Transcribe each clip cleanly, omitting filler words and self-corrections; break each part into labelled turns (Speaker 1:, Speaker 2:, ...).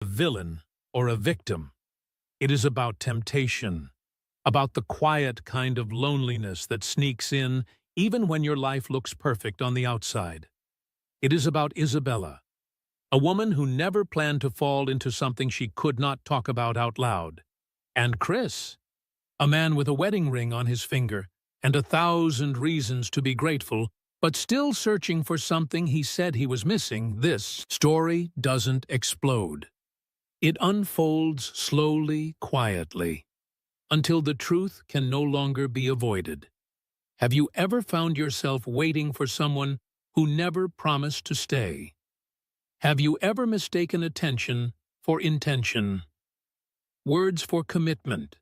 Speaker 1: A villain or a victim. It is about temptation, about the quiet kind of loneliness that sneaks in even when your life looks perfect on the outside. It is about Isabella, a woman who never planned to fall into something she could not talk about out loud. And Chris, a man with a wedding ring on his finger and 1,000 reasons to be grateful, but still searching for something he said he was missing. This story doesn't explode. It unfolds slowly, quietly, until the truth can no longer be avoided. Have you ever found yourself waiting for someone who never promised to stay? Have you ever mistaken attention for intention? Words for commitment.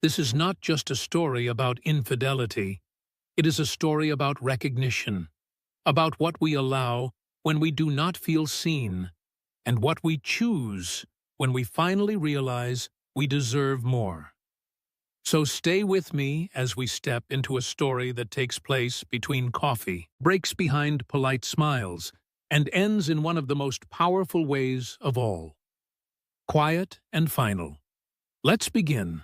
Speaker 1: This is not just a story about infidelity. It is a story about recognition, about what we allow when we do not feel seen, and what we choose when we finally realize we deserve more. So stay with me as we step into a story that takes place between coffee, breaks behind polite smiles, and ends in one of the most powerful ways of all. Quiet and final. Let's begin.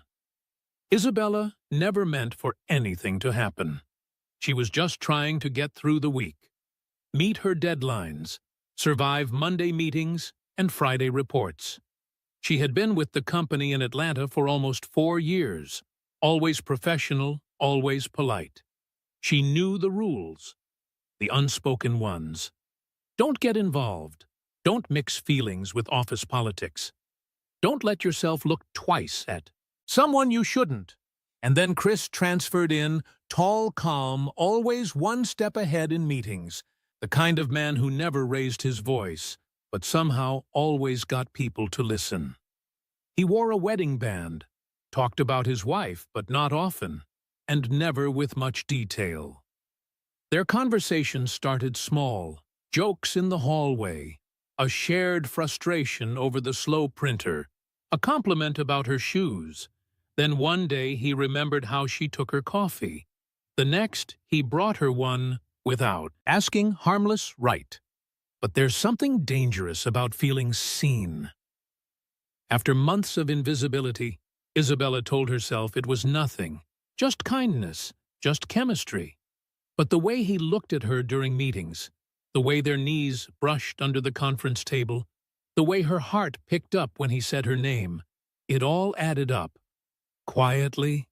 Speaker 1: Isabella never meant for anything to happen. She was just trying to get through the week, meet her deadlines, survive Monday meetings and Friday reports. She had been with the company in Atlanta for almost 4 years, always professional, always polite. She knew the rules, the unspoken ones. Don't get involved. Don't mix feelings with office politics. Don't let yourself look twice at someone you shouldn't. And then Chris transferred in, tall, calm, always one step ahead in meetings, the kind of man who never raised his voice, but somehow always got people to listen. He wore a wedding band, talked about his wife, but not often, and never with much detail. Their conversation started small, jokes in the hallway, a shared frustration over the slow printer, a compliment about her shoes. Then one day he remembered how she took her coffee. The next, he brought her one without asking. Harmless, right? But there's something dangerous about feeling seen. After months of invisibility, Isabella told herself it was nothing, just kindness, just chemistry. But the way he looked at her during meetings, the way their knees brushed under the conference table, the way her heart picked up when he said her name, it all added up. Quietly,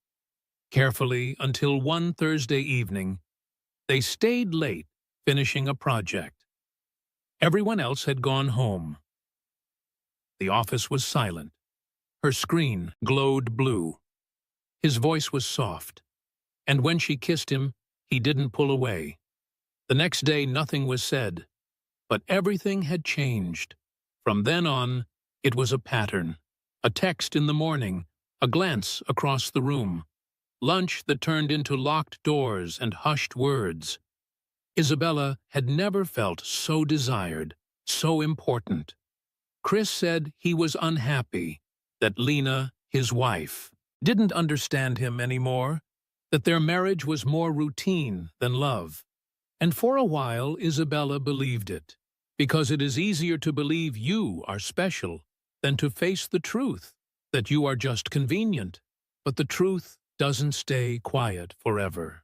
Speaker 1: carefully, until one Thursday evening, they stayed late finishing a project. Everyone else had gone home. The office was silent. Her screen glowed blue. His voice was soft, and when she kissed him, he didn't pull away. The next day nothing was said, but everything had changed. From then on, it was a pattern. A text in the morning, a glance across the room, lunch that turned into locked doors and hushed words. Isabella had never felt so desired, so important. Chris said he was unhappy, that Lena, his wife, didn't understand him anymore, that their marriage was more routine than love. And for a while, Isabella believed it, because it is easier to believe you are special than to face the truth that you are just convenient. But the truth doesn't stay quiet forever.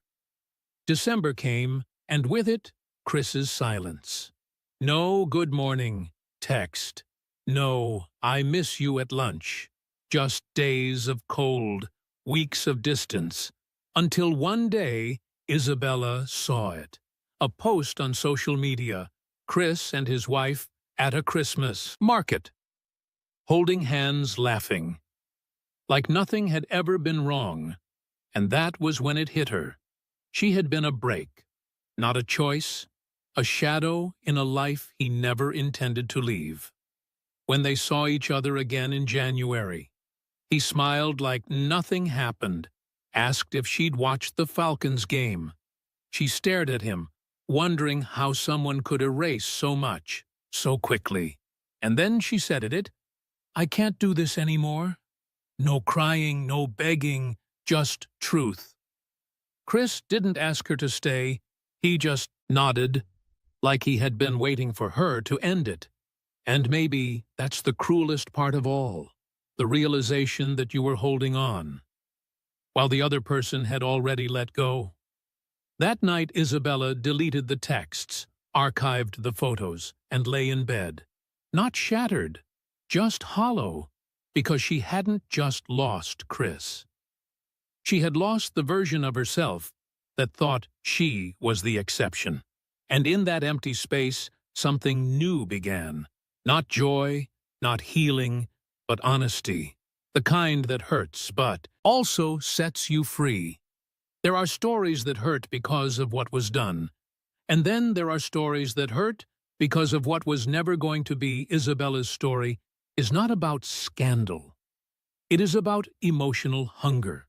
Speaker 1: December came, and with it, Chris's silence. No good morning text. No, I miss you at lunch. Just days of cold, weeks of distance, until one day Isabella saw it. A post on social media, Chris and his wife at a Christmas market, holding hands, laughing, like nothing had ever been wrong. And that was when it hit her. She had been a break, not a choice, a shadow in a life he never intended to leave. When they saw each other again in January, he smiled like nothing happened, asked if she'd watched the Falcons game. She stared at him, wondering how someone could erase so much, so quickly. And then she said it, I can't do this anymore. No crying, no begging, just truth. Chris didn't ask her to stay, he just nodded, like he had been waiting for her to end it. And maybe that's the cruelest part of all, the realization that you were holding on, while the other person had already let go. That night, Isabella deleted the texts, archived the photos, and lay in bed. Not shattered, just hollow, because she hadn't just lost Chris. She had lost the version of herself that thought she was the exception. And in that empty space, something new began. Not joy, not healing, but honesty. The kind that hurts, but also sets you free. There are stories that hurt because of what was done. And then there are stories that hurt because of what was never going to be. Isabella's story is not about scandal. It is about emotional hunger.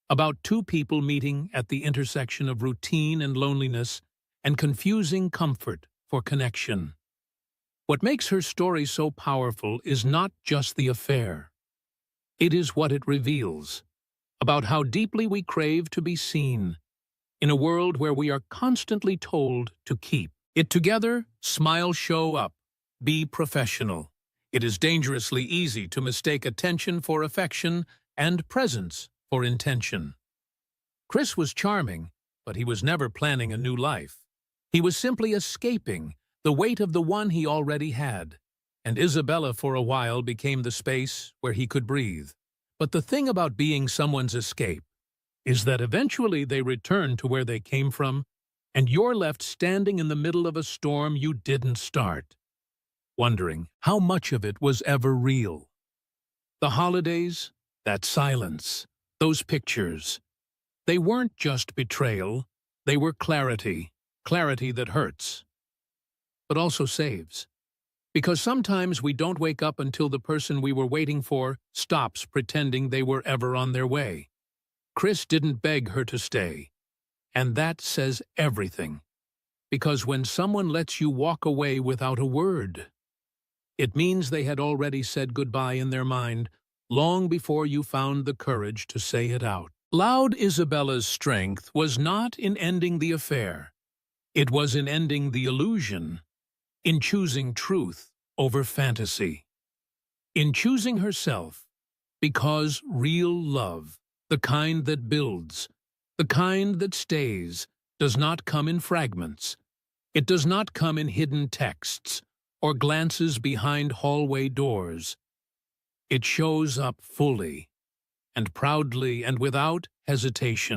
Speaker 1: About two people meeting at the intersection of routine and loneliness and confusing comfort for connection. What makes her story so powerful is not just the affair. It is what it reveals, about how deeply we crave to be seen, in a world where we are constantly told to keep it together, smile, show up, be professional. It is dangerously easy to mistake attention for affection and presence for intention. Chris was charming, but he was never planning a new life. He was simply escaping the weight of the one he already had, and Isabella for a while became the space where he could breathe. But the thing about being someone's escape is that eventually they return to where they came from, and you're left standing in the middle of a storm you didn't start, wondering how much of it was ever real. The holidays, that silence, those pictures, they weren't just betrayal, they were clarity, clarity that hurts, but also saves. Because sometimes we don't wake up until the person we were waiting for stops pretending they were ever on their way. Chris didn't beg her to stay, and that says everything. Because when someone lets you walk away without a word, it means they had already said goodbye in their mind long before you found the courage to say it out. Loud Isabella's strength was not in ending the affair. It was in ending the illusion, in choosing truth over fantasy, in choosing herself, because real love, the kind that builds, the kind that stays, does not come in fragments. It does not come in hidden texts or glances behind hallway doors. It shows up fully and proudly and without hesitation.